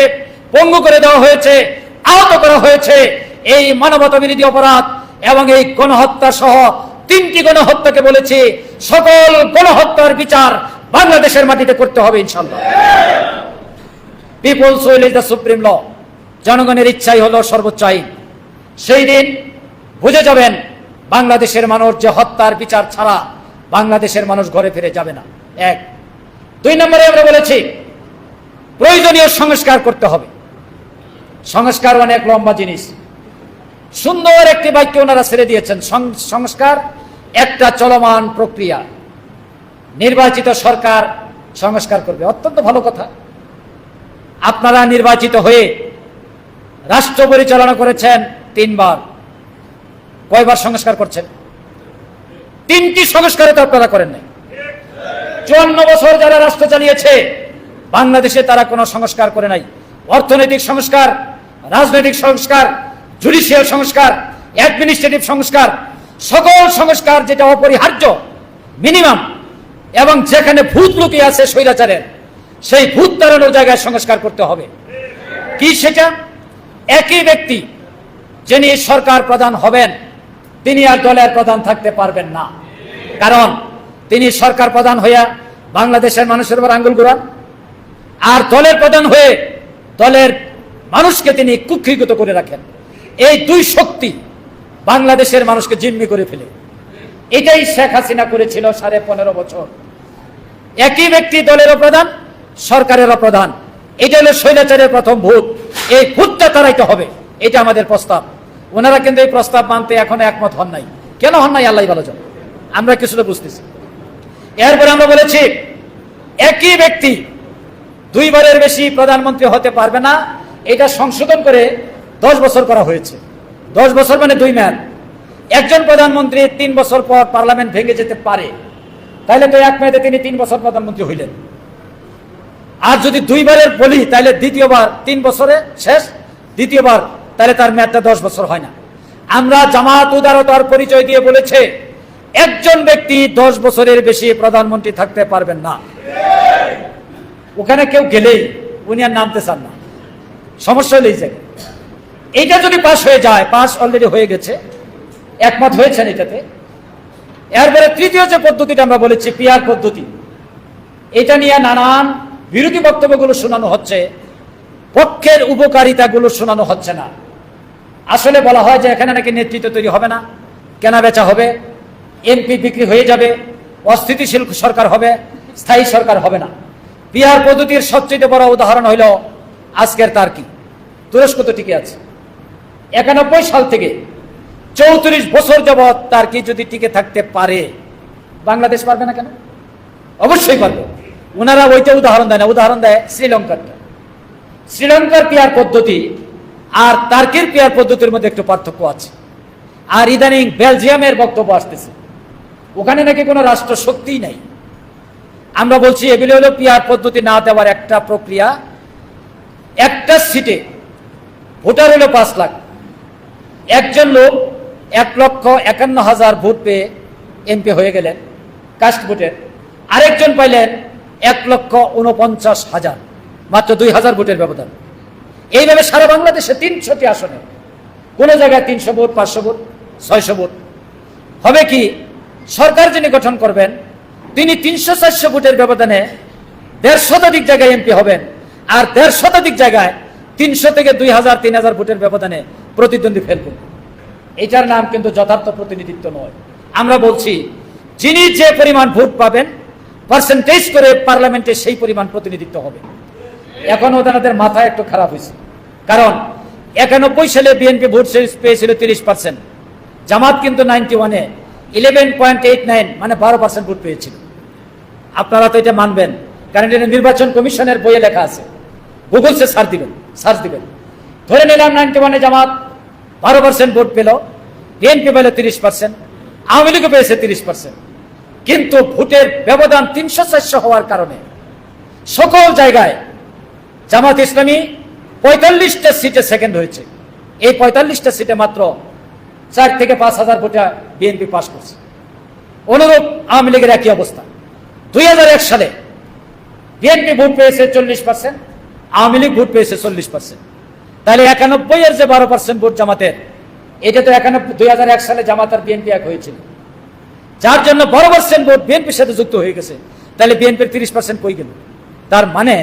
পঙ্গু করে দেওয়া হয়েছে, আহত করা হয়েছে, এই মানবতা বিরোধী অপরাধ এবং এই গণহত্যা সহ 3টি গণহত্যাকে বলেছি সকল গণহত্যার বিচার বাংলাদেশের মাটিতে করতে হবে, ইনশাআল্লাহ। People's will is the supreme law. জনগণের ইচ্ছাই হলো সর্বোচ্চ আইন। সেই দিন বুঝে যাবেন বাংলাদেশের মানুষ যে হত্যার বিচার ছাড়া বাংলাদেশের মানুষ ঘরে ফিরে যাবে না। 1। 2 নম্বরে আমরা বলেছি প্রয়োজনীয় সংস্কার করতে হবে। সংস্কার অনেক লম্বা জিনিস। সুন্দর একটি বাক্য ওনারা ছেড়ে দিয়েছেন, সংস্কার একটা চলমান প্রক্রিয়া। নির্বাচিত সরকার সংস্কার করবে, অত্যন্ত ভালো কথা। আপনারা নির্বাচিত হয়ে রাষ্ট্র পরিচালনা করেছেন 3 বার। কয়বার সংস্কার করছেন? 3টি সংস্কারে তো আপনারা করেন নাই। 54 বছর যারা রাষ্ট্র চালিয়েছে বাংলাদেশে, তারা কোনো সংস্কার করে নাই। অর্থনৈতিক সংস্কার, রাজনৈতিক সংস্কার, জুডিশিয়াল সংস্কার, অ্যাডমিনিস্ট্রেটিভ সংস্কার, সকল সংস্কার যেটা অপরিহার্য মিনিমাম, এবং যেখানে ভূত লুকিয়ে আছে স্বৈরাচারের, সেই ভূত তাড়ানোর জায়গায় সংস্কার করতে হবে। কি সেটা? একই ব্যক্তি যিনি সরকার প্রধান হবেন তিনি আর দলের প্রধান থাকতে পারবেন না। কারণ তিনি সরকার প্রধান হইয়া বাংলাদেশের মানুষের উপর আঙ্গুল ঘুরান, আর দলের প্রধান হয়ে দলের মানুষকে তিনি কুক্ষিগত করে রাখেন। এই 2 শক্তি বাংলাদেশের মানুষকে জিম্মি করে ফেলে। এটাই শেখ হাসিনা করেছিল 15.5 বছর। একই ব্যক্তি দলেরও প্রধান, সরকারেরও প্রধান। এটা হলো স্বৈরাচারের প্রথম ভূত। এই ভূতটা তাড়াইতে হবে, এটা আমাদের প্রস্তাব। ওনারা কিন্তু এই প্রস্তাব মানতে এখনো একমত হন নাই। কেন হন নাই আল্লাহ ভালো জানে, আমরা কিছুটা বুঝতেছি। এরপরে আমরা বলেছি একই ব্যক্তি দুইবারের বেশি প্রধানমন্ত্রী হতে পারবে না, এটা সংশোধন করে 10 বছর করা হয়েছে। 10 বছর মানে 2 মেয়াদ। একজন প্রধানমন্ত্রী 3 বছর পর পার্লামেন্ট ভেঙে যেতে পারে, তাহলে তো 1 মেয়াদে তিনি 3 বছর প্রধানমন্ত্রী হইলেন। আর যদি দুইবারের বলি তাহলে দ্বিতীয়বার 3 বছরে শেষ, দ্বিতীয়বার তাহলে তার মেয়াদটা 10 বছর হয় না। আমরা জামাত উদারতার পরিচয় দিয়ে বলেছে একজন ব্যক্তি 10 বছরের বেশি প্রধানমন্ত্রী থাকতে পারবেন না। ওখানে কেউ গেলেই উনি আর নামতে চান না, সমস্যা হলেই যায়। এইটা যদি পাশ হয়ে যায়, পাশ অলরেডি হয়ে গেছে, একমত হয়েছেন এটাতে। এরপরে তৃতীয় যে পদ্ধতিটা আমরা বলেছি পিআর পদ্ধতি, এটা নিয়ে নানান বিরোধী বক্তব্যগুলো শোনানো হচ্ছে, পক্ষের উপকারিতাগুলো শোনানো হচ্ছে না। আসলে বলা হয় যে এখানে নাকি নেতৃত্ব তৈরি হবে না, কেনা বেচা হবে, এমপি বিক্রি হয়ে যাবে, অস্থিতিশীল সরকার হবে, স্থায়ী সরকার হবে না। পিআর পদ্ধতির সবচেয়ে বড় উদাহরণ হইল আজকের তার কি তুরস্ক তো টিকে আছে 91 সাল থেকে 34 বছর যাবৎ তার কি যদি টিকে থাকতে পারে, বাংলাদেশ পারবে না কেন? অবশ্যই পারবে। ওনারা ওইটা উদাহরণ দেয় না, উদাহরণ দেয় শ্রীলঙ্কারটা। শ্রীলঙ্কার পিআর পদ্ধতি আর তার্কির পিআর পদ্ধতির মধ্যে একটু পার্থক্য আছে। আর ইদানিং বেলজিয়ামের বক্তব্য আসতেছে, ওখানে নাকি কোনো রাষ্ট্র শক্তিই নাই। আমরা বলছি এগুলি হলো পিআর পদ্ধতি না দেওয়ার একটা প্রক্রিয়া। একটা সিটে ভোটার হলো 5 লাখ, একজন লোক 1,51,000 ভোট পেয়ে এমপি হয়ে গেলেন কাস্ট ভোটের, আরেকজন পাইলেন 1,49,000, মাত্র 2,000 ভোটের ব্যবধান। এইভাবে সারা বাংলাদেশে 300টি আসনে, কোন জায়গায় 300 ভোট, 500 ভোট, 600 ভোট। হবে কি, সরকার যিনি গঠন করবেন তিনি 300-400 ভোটের ব্যবধানে 1.5 শতাধিক জায়গায় এমপি হবেন, আর 1.5 শতাধিক জায়গায় 300 থেকে 2,000-3,000 ভোটের ব্যবধানে প্রতিদ্বন্দ্বী ফেলবেন। এটার নাম কিন্তু যথার্থ প্রতিনিধিত্ব নয়। আমরা বলছি যিনি যে পরিমাণ ভোট পাবেন পার্সেন্টেজ করে পার্লামেন্টে সেই পরিমাণ প্রতিনিধিত্ব হবে। এখন ওনাদের মাথা একটু খারাপ হয়েছে, কারণ 91 সালে বিএনপি ভোট পেয়েছিল 30%, জামাত কিন্তু 91-এ 11.89 মানে 12% ভোট পেয়েছিল। আপনারা তো এটা মানবেন, কারণ এটা নির্বাচন কমিশনের বইয়ে লেখা আছে, গুগলসে সার্চ দিবেন। ধরে নিলাম 91-এ জামাত 12% ভোট পেল, বিএনপি পেল 30%, আওয়ামী লীগও পেয়েছে 30%। কিন্তু ভোটের ব্যবধান 300-400 হওয়ার কারণে সকল জায়গায় জামাত ইসলামী 45টা সিটে সেকেন্ড হয়েছে। এই 45টা সিটে মাত্র 4 থেকে 5,000 ভোটে বিএনপি পাস করছে। অনুরূপ আওয়ামী লীগের একই অবস্থা। 2001 সালে বিএনপি ভোট পেয়েছে 40%, আওয়ামী লীগ ভোট পেয়েছে 40%। তাহলে 91-এর যে 12% ভোট জামাতের, এটা তো 2001 সালে জামাত আর বিএনপি এক হয়েছিল, যার জন্য 12% ভোট বিএনপির সাথে যুক্ত হয়ে গেছে। তাহলে বিএনপির 30% কই গেল? তার মানে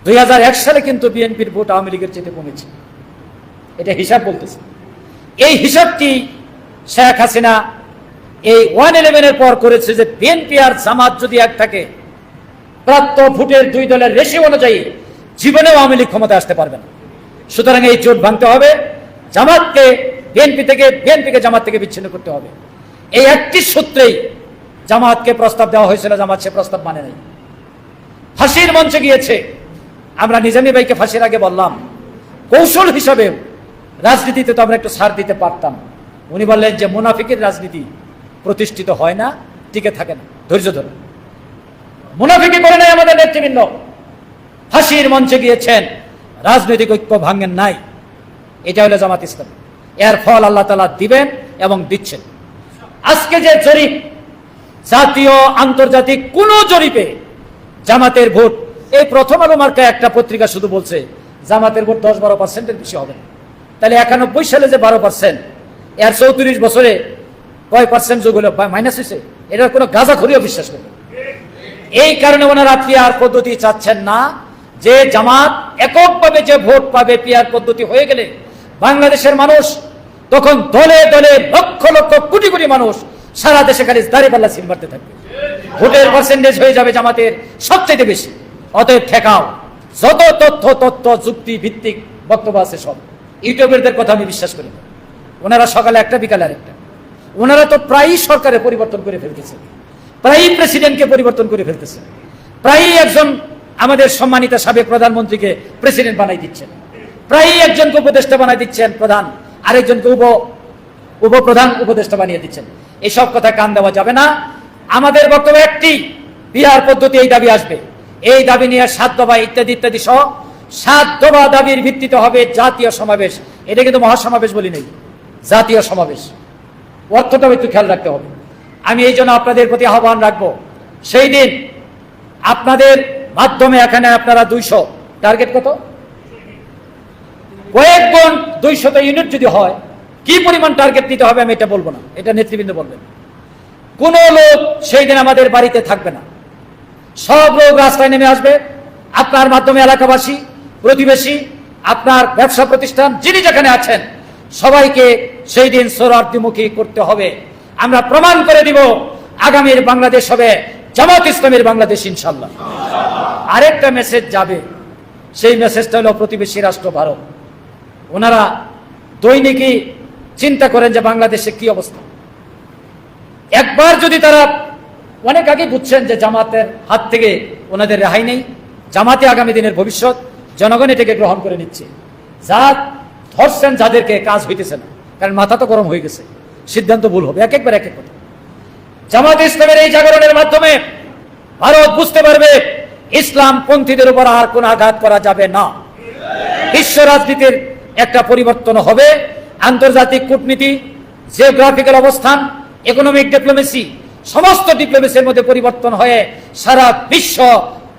2001 সালে কিন্তু বিএনপির ভোট আওয়ামী লীগের চেয়ে কমেছে। এটা হিসাব বলতেছে। এই হিসাবটি শেখ হাসিনা এই 111-এর পর করেছে যে বিএনপি আর জামাত যদি এক থাকে, প্রাপ্ত ভোটের 2 দলের রেশিও অনুযায়ী জীবনেও আওয়ামী লীগ ক্ষমতা আসতে পারবে না। সুতরাং এই জোট ভাঙতে হবে, জামাতকে বিএনপিকে জামাত থেকে বিচ্ছিন্ন করতে হবে। এই একটি সূত্রেই জামাতকে প্রস্তাব দেওয়া হয়েছিল, জামাত সে প্রস্তাব মানে নাই, ফাঁসির মঞ্চে গিয়েছে। আমরা নিজামী ভাইকে ফাঁসির আগে বললাম কৌশল হিসাবে রাজনীতিতে তো আমরা একটু ছাড় দিতে পারতাম। উনি বললেন যে মুনাফিকের রাজনীতি প্রতিষ্ঠিত হয় না, টিকে থাকে না, ধৈর্য ধরে। মুনাফিকি করে নাই আমাদের নেতৃবৃন্দ, ফাঁসির মঞ্চে গিয়েছেন, রাজনৈতিক ঐক্য ভাঙেন নাই। এটা হলো জামাত ইসলাম। এর ফল আল্লাহ তাআলা দিবেন এবং দিচ্ছেন। আজকে যে জরিপ, জাতীয় আন্তর্জাতিক কোন জরিপে জামাতের ভোট, এই প্রথম আলো মার্কা একটা পত্রিকা শুধু বলছে জামাতের ভোট 10-12%-এর বেশি হবে না। তাহলে 91 সালে যে 12%, এর 34 বছরে কয় পার্সেন্ট যোগ হলো, মাইনাস হয়েছে? এটার কোনো গাঁজাখড়িও বিশ্বাস করে। এই কারণে ওনারা পিআর পদ্ধতি চাচ্ছেন না, যে জামাত এককভাবে যে ভোট পাবে পিআর পদ্ধতি হয়ে গেলে বাংলাদেশের মানুষ তখন দলে দলে লক্ষ লক্ষ কোটি কোটি মানুষ সারা দেশে খালি দাঁড়িপাল্লা সিল মারতে থাকবে, ভোটের পার্সেন্টেজ হয়ে যাবে জামাতের সবচেয়ে বেশি। অতএব ঠেকাও, যত তথ্য যুক্তি ভিত্তিক বক্তব্য আছে সব ইউটিউবারদের কথা আমি বিশ্বাস করি না। ওনারা সকালে একটা বিকালে আরেকটা, ওনারা তো প্রায়ই সরকারের পরিবর্তন করে ফেলতেছে। প্রায়ই প্রেসিডেন্টকে পরিবর্তন করে ফেলতেছে, প্রায়ই একজন আমাদের সম্মানিত সাবেক প্রধানমন্ত্রীকে প্রেসিডেন্ট বানাই দিচ্ছেন, প্রায়ই একজনকে উপদেষ্টা বানাই দিচ্ছেন প্রধান, আরেকজনকে উপপ্রধান উপদেষ্টা বানিয়ে দিচ্ছেন। এসব কথা কান দেওয়া যাবে না। আমাদের বক্তব্য একটি, বিহার পদ্ধতি এই দাবি আসবে, এই দাবি নিয়ে 7 দফা ইত্যাদি ইত্যাদি সহ 7 দফা দাবির ভিত্তিতে হবে জাতীয় সমাবেশ। এটা কিন্তু মহাসমাবেশ বলি নেই, জাতীয় সমাবেশ। অর্থটাও একটু খেয়াল রাখতে হবে। আমি এই জন্য আপনাদের প্রতি আহ্বান রাখবো, সেই দিন আপনাদের মাধ্যমে এখানে আপনারা 200 টার্গেট কত, কয়েক গুণ 200 ইউনিট যদি হয়, কি পরিমাণ টার্গেট নিতে হবে আমি এটা বলবো না, এটা নেতৃবৃন্দ বলবেন। কোন লোক সেই দিন আমাদের বাড়িতে থাকবে না, সব লোক রাস্তায় নেমে আসবে। আপনার মাধ্যমে এলাকাবাসী, প্রতিবেশী, আপনার ব্যবসা প্রতিষ্ঠান যিনি যেখানে আছেন সবাইকে সেই দিন সোহরাওয়ার্দীমুখী করতে হবে। আমরা প্রমাণ করে দিব আগামীর বাংলাদেশ হবে জামাত ইসলামের বাংলাদেশ ইনশাআল্লাহ। আরেকটা মেসেজ যাবে, সেই মেসেজটা হলো প্রতিবেশী রাষ্ট্র ভারত। ওনারা দৈনিকই চিন্তা করেন যে বাংলাদেশে কি অবস্থা। একবার যদি তারা অনেক আগে বুঝছেন যে জামাতের হাত থেকে ওনাদের রেহাই নেই, জামাতে আগামী দিনের ভবিষ্যৎ, জনগণ এটাকে গ্রহণ করে নিচ্ছে। যা ধরছেন যাদেরকে, কাজ হইতেছে না, কারণ মাথা তো গরম হয়ে গেছে, সিদ্ধান্ত ভুল হবে, এক একবার এক এক কথা। জামাত ইসলামের এই জাগরণের মাধ্যমে ভারত বুঝতে পারবে ইসলাম পন্থীদের উপর আর কোন আঘাত করা যাবে না। বিশ্ব রাজনীতির একটা পরিবর্তন হবে। আন্তর্জাতিক কূটনীতি, জিওগ্রাফিক্যাল অবস্থান, ইকোনমিক ডিপ্লোমেসি, সমস্ত ডিপ্লোমেসির মধ্যে পরিবর্তন হয়ে সারা বিশ্ব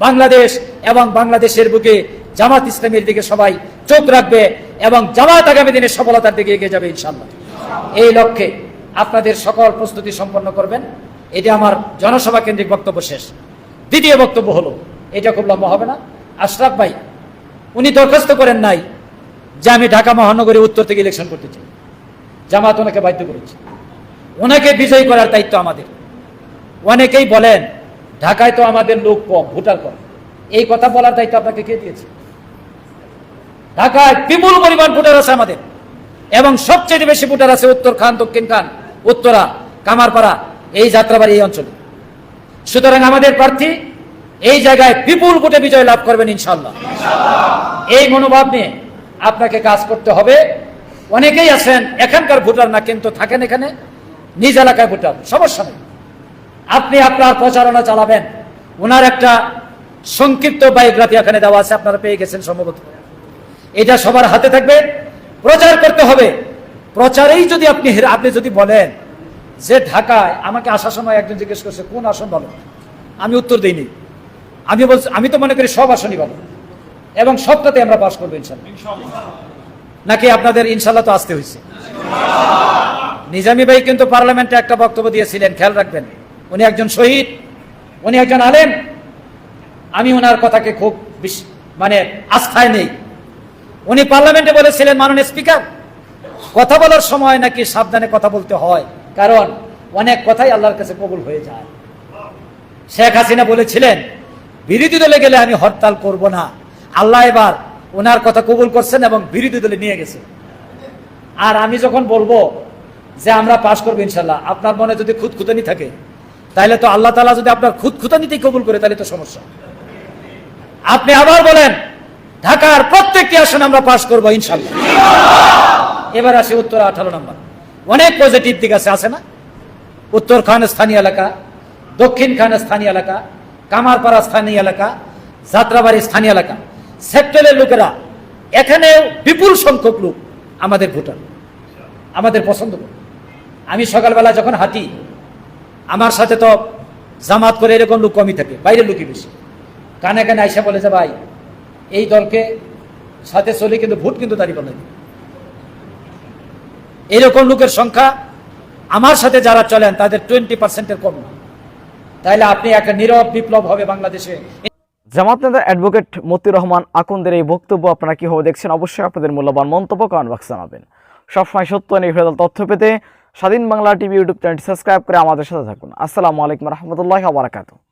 বাংলাদেশ এবং বাংলাদেশের বুকে জামাত ইসলামের দিকে সবাই চোখ রাখবে এবং জামাত আগামী দিনে সফলতার দিকে এগিয়ে যাবে ইনশাআল্লাহ। এই লক্ষ্যে আপনাদের সকল প্রস্তুতি সম্পন্ন করবেন। এটা আমার জনসভা কেন্দ্রিক বক্তব্য শেষ। দ্বিতীয় বক্তব্য হলো, এটা খুব লম্বা হবে না। আশরাফ ভাই উনি দরখাস্ত করেন নাই যে আমি ঢাকা মহানগরী উত্তর থেকে ইলেকশন করতে চাই, জামাত ওনাকে বাধ্য করেছে। ওনাকে বিজয়ী করার দায়িত্ব আমাদের। অনেকেই বলেন ঢাকায় তো আমাদের লোক কম, ভোটার কম, এই কথা বলার দায়িত্ব আপনাকে কে দিয়েছে? ঢাকায় বিপুল পরিমাণ ভোটার আছে আমাদের, এবং সবচেয়ে বেশি ভোটার আছে উত্তর খান, দক্ষিণ খান, উত্তরা, কামারপাড়া, এই যাত্রাবাড়ি, এই অঞ্চলে। সুতরাং আমাদের প্রার্থী এই জায়গায় বিপুল ভোটে বিজয় লাভ করবেন ইনশাআল্লাহ। এই মনোভাব নিয়ে আপনাকে কাজ করতে হবে। অনেকেই আছেন এখানকার ভোটার না, কিন্তু থাকেন এখানে, নিজ এলাকায় ভোটার, সমস্যা নেই। আপনি আপনার প্রচারণা চালাবেন। ওনার একটা সংক্ষিপ্ত বায়োগ্রাফি এখানে দেওয়া আছে, আপনারা পেয়ে গেছেন সম্ভবত। এটা সবার হাতে থাকবে, প্রচার করতে হবে। প্রচারেই যদি আপনি যদি বলেন যে ঢাকায়, আমাকে আসার সময় একজন জিজ্ঞেস করছে কোন আসন ভালো, আমি উত্তর দিইনি। আমি তো মনে করি সব আসনই ভালো এবং সবটাতে আমরা পাস করবো ইনশাআল্লাহ। নাকি আপনাদের ইনশাআল্লাহ তো আসতে হয়েছে? নিজামী ভাই কিন্তু পার্লামেন্টে একটা বক্তব্য দিয়েছিলেন, খেয়াল রাখবেন। উনি একজন শহীদ, উনি একজন আলেম। আমি ওনার কথাকে খুব আস্থায় নেই। উনি পার্লামেন্টে বলেছিলেন, মাননীয় স্পিকার, কথা বলার সময় নাকি সাবধানে কথা বলতে হয়, কারণ অনেক কথাই আল্লাহর কাছে কবুল হয়ে যায়। শেখ হাসিনা বলেছিলেন বিরোধী দলে গেলে আমি হরতাল করব না। আল্লাহ এবার ওনার কথা কবুল করছেন এবং বিরোধী দলে নিয়ে গেছে। আর আমি যখন বলবো যে আমরা পাশ করবো ইনশাল্লাহ, আপনার মনে যদি খুঁতখুঁতানি থাকে, তাহলে তো আল্লাহ তাআলা যদি আপনার খুঁতখুঁতানিতেই কবুল করে, তাহলে তো সমস্যা। আপনি আবার বলেন ঢাকার প্রত্যেকটি আসনে আমরা পাশ করবো ইনশাল্লাহ। এবার আসি উত্তর 18 নম্বর। অনেক পজিটিভ দিক আছে না? উত্তর খান স্থানীয় এলাকা, দক্ষিণ খান স্থানীয় এলাকা, কামারপাড়া স্থানীয় এলাকা, যাত্রাবাড়ি স্থানীয় এলাকা, সেক্টরের লোকেরা, এখানে বিপুল সংখ্যক লোক আমাদের ভোটার, আমাদের পছন্দ করে। আমি সকালবেলা যখন হাঁটি, আমার সাথে তো জামাত করে এরকম লোক কমই থাকে, বাইরের লোকই বেশি। কানে কানে আইসা বলে যে ভাই এই দলকে সাথে চলে, কিন্তু ভোট কিন্তু দাঁড়িয়ে বলে। এরকম লোকের সংখ্যা আমার সাথে যারা চলেন তাদের 20%-এর কম না। তাইলে আপনি একটা নীরব বিপ্লব হবে বাংলাদেশে। জামাত নেতা অ্যাডভোকেট মতিউর রহমান আকুন্দের এই বক্তব্য আপনারা কিভাবে দেখছেন, অবশ্যই আপনাদের মূল্যবান মন্তব্য কমেন্ট বক্সে জানাবেন। সবসময় সত্য নির্ভেজাল তথ্য পেতে স্বাধীন বাংলা টিভি ইউটিউব চ্যানেলটি সাবস্ক্রাইব করে আমাদের সাথে থাকুন। আসসালামু আলাইকুম রহমতুল্লাহি ওয়া বারাকাতুহু।